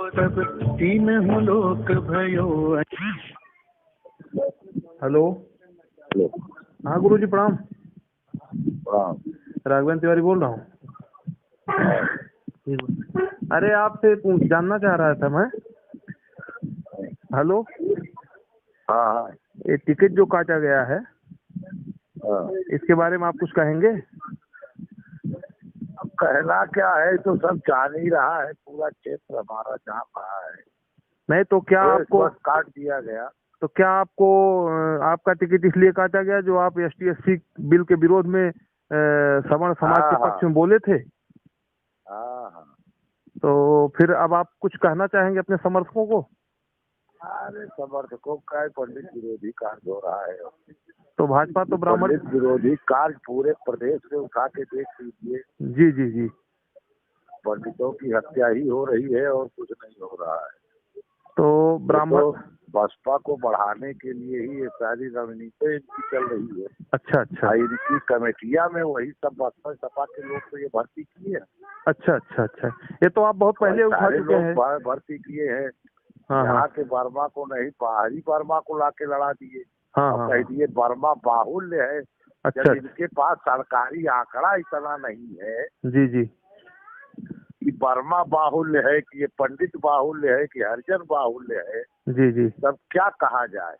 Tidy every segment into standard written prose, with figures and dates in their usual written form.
तब तीनों लोक भयो। हेलो। हेलो। हाँ गुरु जी प्रणाम। हाँ। राघवेंद्र तिवारी बोल रहा हूँ। अरे आपसे जानना चाह रहा था मैं। हेलो। हाँ हाँ ये टिकट जो काटा गया है हाँ। इसके बारे में आप कुछ कहेंगे? अब कहना क्या है, तो सब जान ही रहा है, पूरा क्षेत्र हमारा जान रहा है। नहीं तो क्या तो आपको बस काट दिया गया। तो क्या आपको आपका टिकट इसलिए काटा गया जो आप ST/SC बिल के विरोध में सवर्ण समाज के पक्ष में बोले थे? हाँ हाँ। तो फिर अब आप कुछ कहना चाहेंगे अपने समर्थकों को? अरे समर्थकों का पंडित विरोधी कार्य हो रहा है। तो भाजपा तो ब्राह्मण पंडित विरोधी कार्य पूरे प्रदेश में उठा के देख लीजिए। जी जी जी। पंडितों की हत्या ही हो रही है और कुछ नहीं हो रहा है। तो ब्राह्मण तो बसपा को बढ़ाने के लिए ही ये सारी रणनीति इनकी चल रही है। अच्छा अच्छा। इनकी कमेटियां में वही सब बसपा सपा के लोग तो ये भर्ती किए हैं। अच्छा अच्छा अच्छा। ये तो आप बहुत पहले उठा चुके हैं। भर्ती किए हैं। हाँ यहाँ हाँ के वर्मा को नहीं, बाहरी वर्मा को लाके लड़ा दिए। हाँ और हाँ कह दिए वर्मा बाहुल्य है। अच्छा जब इनके पास सरकारी आंकड़ा इतना नहीं है जी जी कि वर्मा बाहुल्य है, कि ये पंडित बाहुल्य है, कि हरिजन बाहुल्य है, जी जी। तब क्या कहा जाए।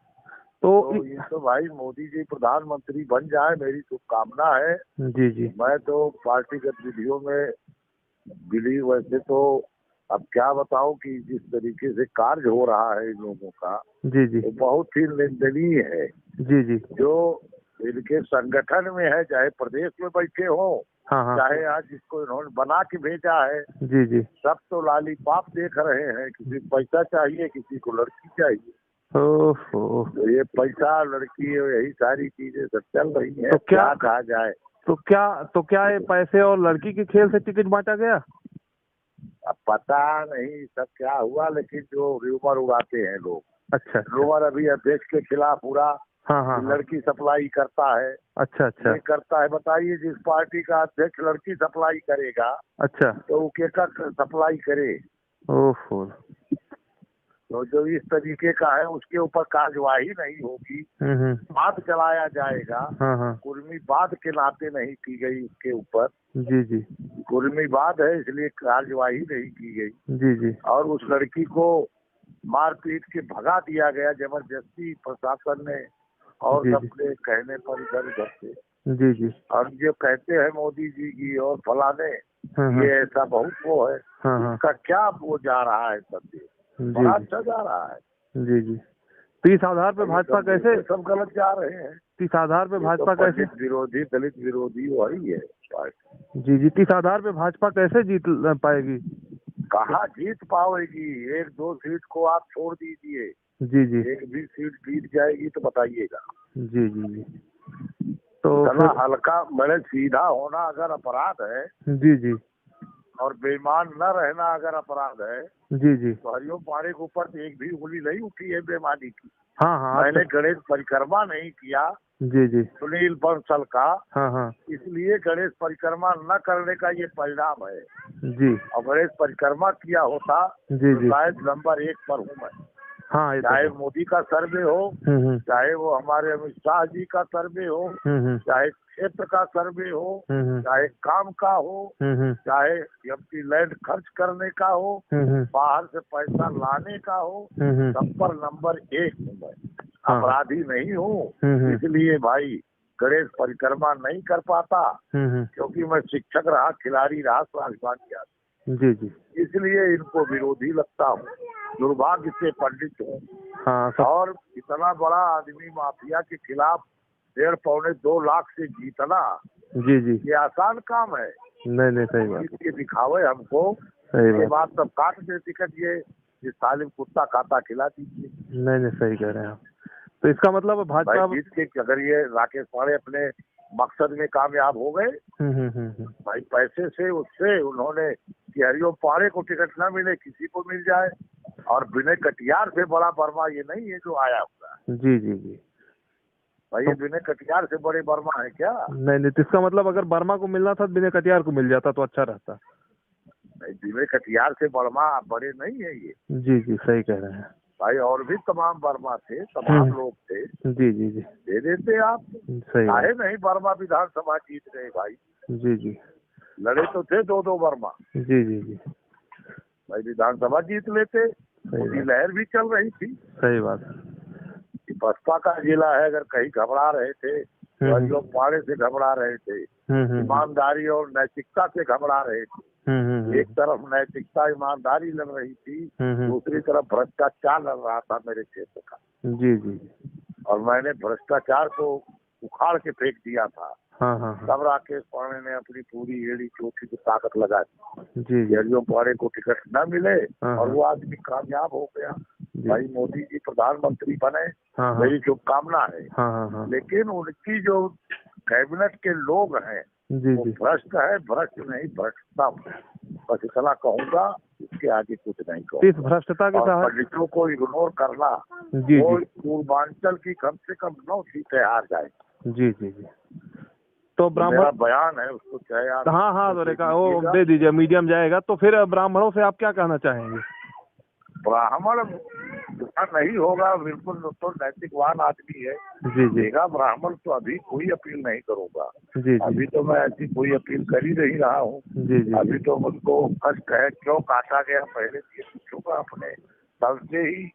तो ये तो भाई मोदी जी प्रधानमंत्री बन जाए, मेरी शुभकामना है। जी जी मैं तो पार्टी गतिविधियों में बिलीव, वैसे तो अब क्या बताऊं कि जिस तरीके से कार्य हो रहा है इन लोगों का, जी जी वो बहुत ही निंदनीय है। जी जी। जो इनके संगठन में है, चाहे प्रदेश में बैठे हो, हाँ हाँ चाहे आज जिसको इन्होंने बना के भेजा है, जी जी। सब तो लालीपाप देख रहे हैं। किसी को पैसा चाहिए, किसी को लड़की चाहिए। ओहो। तो ये पैसा, लड़की, यही सारी चीजें सब चल रही है। तो क्या कहा जाए। तो क्या ये पैसे और लड़की के खेल से टिकट बांटा गया? अब पता नहीं सब क्या हुआ, लेकिन जो र्यूमर उड़ाते हैं लोग, अच्छा अच्छा। र्यूमर अभी अध्यक्ष के खिलाफ पूरा हाँ हाँ हाँ। लड़की सप्लाई करता है। अच्छा अच्छा ये करता है। बताइए, जिस पार्टी का अध्यक्ष लड़की सप्लाई करेगा अच्छा। तो वो क्या सप्लाई करे। ओहो। तो जो इस तरीके का है उसके ऊपर कार्यवाही नहीं होगी, बात चलाया जाएगा। हाँ हाँ कुर्मी बाद के नाते नहीं की गई उसके ऊपर। जी जी कुर्मी बाद है, इसलिए कार्यवाही नहीं की गई। जी जी और उस लड़की को मार पीट के भगा दिया गया जबरदस्ती प्रशासन ने, और जी सबके कहने पर इधर उधर से। जी जी। और जो कहते हैं मोदी जी की और फलाने, हाँ हाँ ये ऐसा बहुत वो है। हाँ हाँ इसका क्या वो जा रहा है संदेश, जी बड़ा जी अच्छा जा रहा है। जी जी। तो इस आधार पे भाजपा कैसे, सब गलत जा रहे हैं। इस आधार पे भाजपा तो कैसे, पंडित विरोधी, दलित विरोधी वही है पार्टी। जी जी, इस आधार पे भाजपा कैसे जीत पाएगी? कहाँ जीत पाएगी? एक दो सीट को आप छोड़ दीजिए, जी जी एक भी सीट जीत जाएगी तो बताइएगा। जी जी जी। तो इतना फिर हल्का, मैंने सीधा होना अगर अपराध है जी जी और बेईमान न रहना अगर अपराध है, जी जी तो हरिओम पाड़े के ऊपर तो एक भी उंगली नहीं उठी है बेईमानी की। हाँ हाँ मैंने गणेश परिक्रमा नहीं किया जी जी सुनील बंसल का, हाँ हाँ इसलिए गणेश परिक्रमा न करने का ये परिणाम है। जी और गणेश परिक्रमा किया होता जी तो जी शायद नंबर 1 पर हूँ मैं। हाँ ये तो चाहे है। मोदी का सर्वे हो, चाहे वो हमारे अमित शाह जी का सर्वे हो, चाहे क्षेत्र का सर्वे हो, चाहे काम का हो, चाहे एमपी लैंड खर्च करने का हो, बाहर से पैसा लाने का हो, सब पर नंबर 1 हूँ मैं। अपराधी नहीं हूँ। इसलिए भाई गणेश परिक्रमा नहीं कर पाता, क्योंकि मैं शिक्षक रहा, खिलाड़ी रहा, स्वाभिमान किया, जी जी। इसलिए इनको विरोधी लगता हूँ। दुर्भाग्य से पंडित हूँ। हाँ और इतना बड़ा आदमी माफिया के खिलाफ 1.5-2 लाख से जीतना, जी जी, ये आसान काम है? नहीं नहीं सही बात, इसके दिखावे हमको, सही इसके बात, बाद सब काट दे टिकट, ये जिस तालिम कुत्ता खाता खिला दीजिए। नहीं नहीं सही कह रहे हैं आप। तो इसका मतलब भाजपा भाई जीत के अगर ये राकेश पांडे अपने मकसद में कामयाब हो गए, भाई पैसे से उससे उन्होंने कि हरिओम पांडे को टिकट न मिले, किसी को मिल जाए। और विनय कटियार से बड़ा वर्मा ये नहीं है जो आया हुआ है। जी जी जी। भाई ये विनय कटियार से बड़े वर्मा है क्या? नहीं नहीं, तो इसका मतलब अगर वर्मा को मिलना था विनय कटियार को मिल जाता तो अच्छा रहता। जिले कटिहार से बर्मा बड़े नहीं है ये। जी जी सही कह रहे हैं भाई, और भी तमाम बर्मा थे, तमाम लोग थे। जी जी जी दे देते आप। सही चाहे नहीं बर्मा विधानसभा जीत गए भाई। जी जी लड़े तो थे दो बर्मा। जी जी जी भाई विधानसभा जीत लेते। मोदी लहर भी चल रही थी। सही बात है। बसपा का जिला है, अगर कहीं घबरा रहे थे तो आज लोग पाड़े से घबरा रहे थे, ईमानदारी और नैतिकता से घबरा रहे थे। एक तरफ नैतिकता ईमानदारी लड़ रही थी, दूसरी तरफ भ्रष्टाचार लड़ रहा था मेरे क्षेत्र का। जी जी और मैंने भ्रष्टाचार को उखाड़ के फेंक दिया था। तब राकेश पांडे ने अपनी पूरी एड़ी चोटी की ताकत लगा दी। एड़ियों पाड़े को टिकट न मिले और वो आदमी कामयाब हो गया। भाई मोदी जी प्रधानमंत्री बने, मेरी शुभकामना है। लेकिन उनकी जो कैबिनेट के लोग हैं वो भ्रष्ट है, भ्रष्ट नहीं भ्रष्टता। बस इतना कहूँगा, इसके आगे कुछ नहीं कहूँगा। इस भ्रष्टता के साथ पंडितों को इग्नोर करना, वो पूर्वांचल की कम से कम 9 सीटें हार जाए। जी जी जी तो ब्राह्मण मेरा बयान है, उसको चाहे आप वो दे दीजिए, मीडियम जाएगा। तो फिर ब्राह्मणों से आप क्या कहना चाहेंगे? ब्राह्मण नहीं होगा बिल्कुल, तो नैतिकवान आदमी है। जी देगा ब्राह्मण तो अभी कोई अपील नहीं करूंगा। जी अभी तो मैं ऐसी कोई अपील कर ही नहीं रहा हूँ। अभी तो मुझको कष्ट है, क्यों काटा गया पहले ये पूछूंगा अपने दल से ही।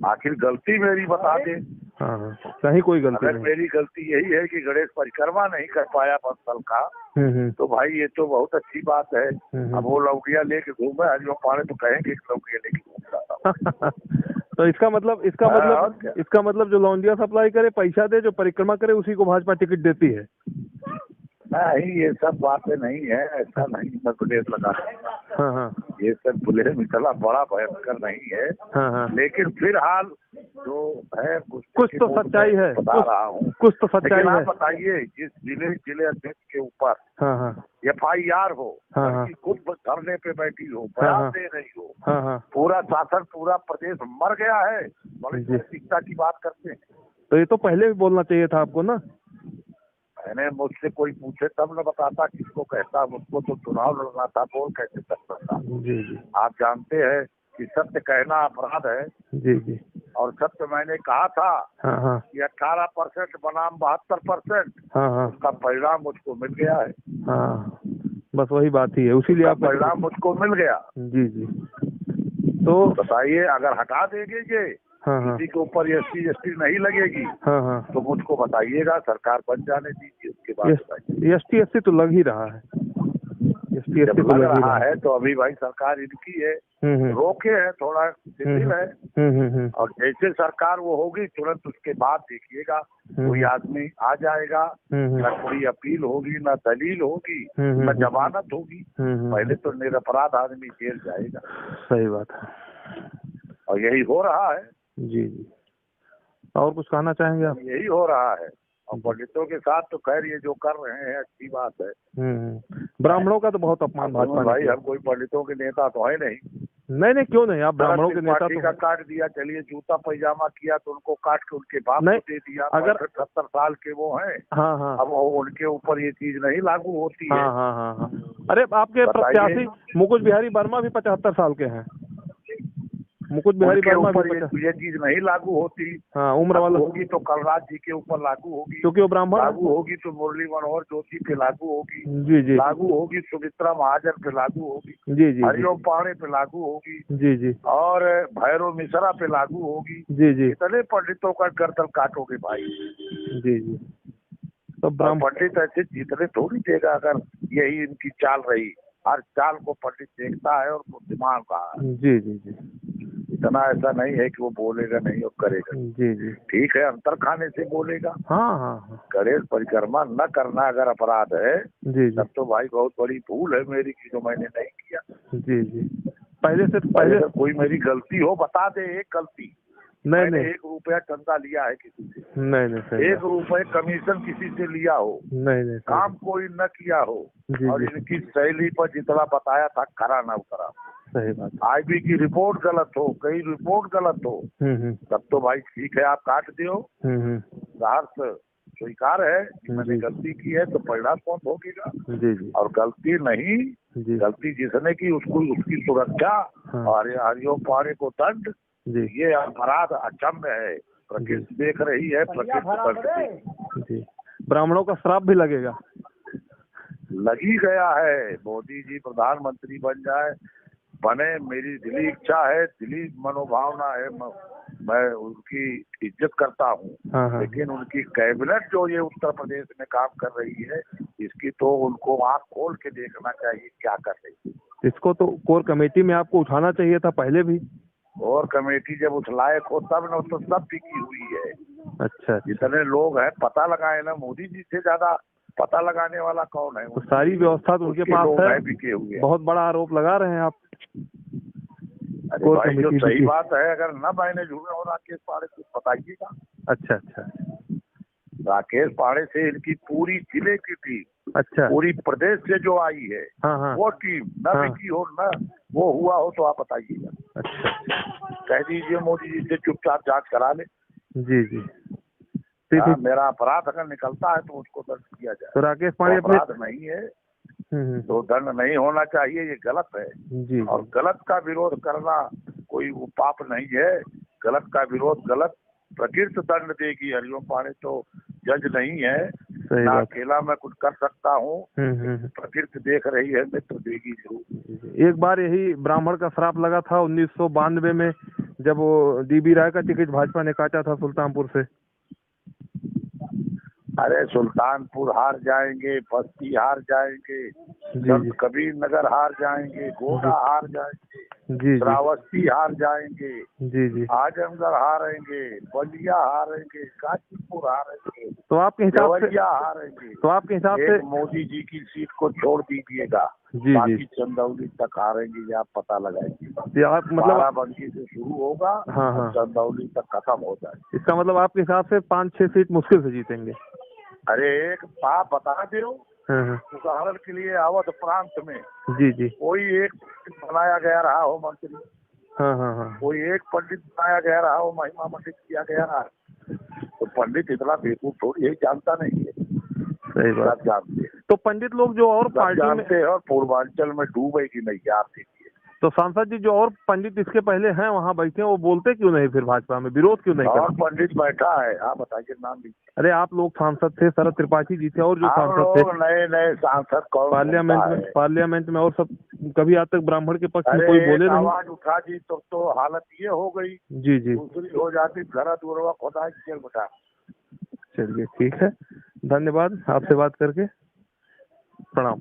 आखिर गलती मेरी बता दे। कहीं कोई गलती अगर मेरी गलती यही है कि गणेश परिक्रमा नहीं कर पाया बंसल का, तो भाई ये तो बहुत अच्छी बात है। अब वो लौटिया लेके घूमे, हरिओम पाड़े तो कहेंगे लौटिया लेके घूम रहा। तो इसका मतलब जो लौंडिया सप्लाई करे, पैसा दे, जो परिक्रमा करे उसी को भाजपा टिकट देती है। नहीं, ये सब बातें नहीं है, ऐसा नहीं मैं बुलेट लगा। ये सब बुलेट इतना बड़ा भयंकर नहीं है। लेकिन फिलहाल जो है कुछ तो सच्चाई है, बता रहा हूँ। कुछ तो सच्चाई है। आप बताइए, जिस जिले अध्यक्ष के ऊपर FIR हो, खुद धरने पे बैठी हो, बयान दे रही हो, पूरा शासन पूरा प्रदेश मर गया है, बड़ी नैतिकता की बात करते हैं। तो ये तो पहले भी बोलना चाहिए था आपको ना। मैंने मुझसे कोई पूछे तब न बताता, किसको कहता। मुझको तो चुनाव लड़ना था, बोल कैसे सकता था। जी जी आप जानते हैं कि सत्य कहना अपराध है। जी जी और सत्य मैंने कहा था कि 18% बनाम 72%, उसका परिणाम मुझको मिल गया है। बस वही बात ही है, उसीलिए आप परिणाम मुझको मिल गया। जी जी तो बताइए, अगर हटा देंगे ये किसी के ऊपर SC ST नहीं लगेगी, तो मुझको बताइएगा, सरकार बन जाने दीजिए, उसके बाद ST SC तो लग ही रहा है। जब लग रहा है तो अभी भाई सरकार इनकी है, रोके है, थोड़ा शिथिल है। और जैसे सरकार वो होगी तुरंत उसके बाद देखिएगा कोई आदमी आ जाएगा, न कोई अपील होगी, न दलील होगी, न जमानत होगी। पहले तो निरपराध आदमी जेल जाएगा। सही बात है, और यही हो रहा है। जी जी और कुछ कहना चाहेंगे आप? यही हो रहा है। और पंडितों के साथ तो खैर ये जो कर रहे हैं अच्छी बात है। ब्राह्मणों का तो बहुत अपमान भाजपा ने भाई, हम कोई पंडितों के नेता तो है नहीं। नहीं क्यों नहीं, आप ब्राह्मणों के नेता तो का काट दिया, चलिए जूता पैजामा किया तो उनको काट के उनके बाप को दे दिया। अगर 70 साल के वो हैं, अब उनके ऊपर ये चीज नहीं लागू होती है। अरे आपके प्रत्याशी मुकुट बिहारी वर्मा भी 75 साल के हैं। मुकुट बिहारी वर्मा ये चीज नहीं लागू होती। उम्र वाला होगी तो कलराज जी के ऊपर लागू होगी, क्योंकि वो ब्राह्मण। लागू होगी तो मुरली मनोहर जोशी पे लागू होगी। जी जी लागू होगी सुमित्रा महाजन पे लागू होगी। जी जी हरिओम पाड़े पे लागू होगी। जी जी और भैरव मिश्रा पे लागू होगी। जी जी इतने पंडितों का गर्दन काटोगे भाई। जी जी तो पंडित ऐसे जीतने थोड़ी देगा। अगर यही इनकी चाल रही, हर चाल को पंडित देखता है और बुद्धिमान रहा है। जी जी जी इतना ऐसा नहीं है कि वो बोलेगा नहीं और करेगा। जी जी ठीक है, अंतर खाने से बोलेगा। गणेश परिक्रमा न करना अगर अपराध है, तब तो भाई बहुत बड़ी भूल है मेरी की जो मैंने नहीं किया। जी जी पहले कोई मेरी गलती हो बता दे। एक गलती मैंने 1 रुपया चंदा लिया है किसी से, नहीं 1 रुपये कमीशन किसी से लिया हो, नहीं काम कोई न किया हो, और इनकी शैली पर जितना बताया था करा न उतरा। सही बात। IB की रिपोर्ट गलत हो, कई रिपोर्ट गलत हो, तब तो भाई ठीक है आप काट दो। सहर्ष स्वीकार है कि मैंने गलती की है तो परिणाम कौन भोगेगा। जी जी। और गलती नहीं, गलती जिसने की उसको उसकी सुरक्षा और हरिओम पाड़े को दंड, ये अपराध अक्षम्य है। प्रकृति देख रही है, प्रकृति। ब्राह्मणों का श्राप भी लगेगा। लगी गया है। मोदी जी प्रधानमंत्री बन जाए, बने, मेरी दिली इच्छा है, दिली मनोभावना है, मैं उनकी इज्जत करता हूँ। लेकिन उनकी कैबिनेट जो ये उत्तर प्रदेश में काम कर रही है, इसकी तो उनको आँख खोल के देखना चाहिए क्या कर रही है। इसको तो कोर कमेटी में आपको उठाना चाहिए था पहले भी। कोर कमेटी जब उस लायक हो तब न, तो सब बिकी हुई है। अच्छा। जितने लोग हैं पता लगाए ना, मोदी जी से ज्यादा पता लगाने वाला कौन है। तो सारी व्यवस्था तो उनके पास है। बिके हुए बहुत बड़ा आरोप लगा रहे हैं आप। अरे भाई जो सही बात है, अगर न मैंने झूठे हो राकेश पाड़े को बताइएगा। अच्छा अच्छा। राकेश पाड़े से इनकी पूरी जिले की टीम, अच्छा, पूरी प्रदेश से जो आई है, वो टीम न बिकी हो न वो हुआ हो तो आप बताइएगा। अच्छा, कह दीजिए मोदी जी से चुपचाप जांच करा ले। जी जी। मेरा अपराध अगर निकलता है तो उसको दंड किया जाए। तो राकेश पाड़े अपराध नहीं है तो दंड नहीं होना चाहिए, ये गलत है जी। और गलत का विरोध करना कोई पाप नहीं है। गलत का विरोध, गलत प्रकृति दंड देगी। हरिओम पाड़े तो जज नहीं है, ना अकेला मैं कुछ कर सकता हूँ। प्रकृति देख रही है, मित्र देगी जरूर। एक बार यही ब्राह्मण का श्राप लगा था 1992 में, जब वो डीबी राय का टिकट भाजपा ने काटा था सुल्तानपुर से। अरे सुल्तानपुर हार जाएंगे, बस्ती हार जाएंगे, कबीर नगर हार जाएंगे, गोंडा हार जाएंगे, श्रावस्ती हार जाएंगे, जी आजमगढ़ हारेंगे, बलिया हारेंगे, गाजीपुर हारेंगे, तो आपके हिसाब से हारेंगे। तो आपके हिसाब से मोदी जी की सीट को छोड़ दीजिएगा, बाकी चंदौली तक हारेंगे, आप पता लगाएंगे। आप मतलब बाराबंकी से शुरू होगा, चंदौली तक खत्म हो जाए। इसका मतलब आपके हिसाब से 5-6 सीट मुश्किल से जीतेंगे। अरे एक बात बता दो, उदाहरण के लिए अवध प्रांत में जी कोई एक बनाया गया रहा हो मंत्री, कोई एक पंडित बनाया गया रहा हो, महिमा मंडित किया गया रहा, तो पंडित इतना बेवकूफ थोड़ी है, जानता नहीं है। सही बात, जानते। तो पंडित लोग जो और पार्टी जानते हैं, और पूर्वांचल में डूबेगी नहीं, आप देखिए। तो सांसद जी जो और पंडित इसके पहले हैं वहाँ बैठे हैं, वो बोलते क्यों नहीं फिर भाजपा में, विरोध क्यों नहीं करते? और पंडित बैठा है, आप बताइए नाम भी। अरे आप लोग सांसद थे, शरद त्रिपाठी जी थे, और जो सांसद थे नए सांसद कौन पार्लियामेंट में और सब, कभी आज तक ब्राह्मण के पक्ष में कोई बोले नहीं। आवाज उठा दी तो हालत ये हो गई। जी दूसरी हो जाती, घर दूरवा खुदा जेल बटा। चलिए ठीक है, धन्यवाद आपसे बात करके, प्रणाम।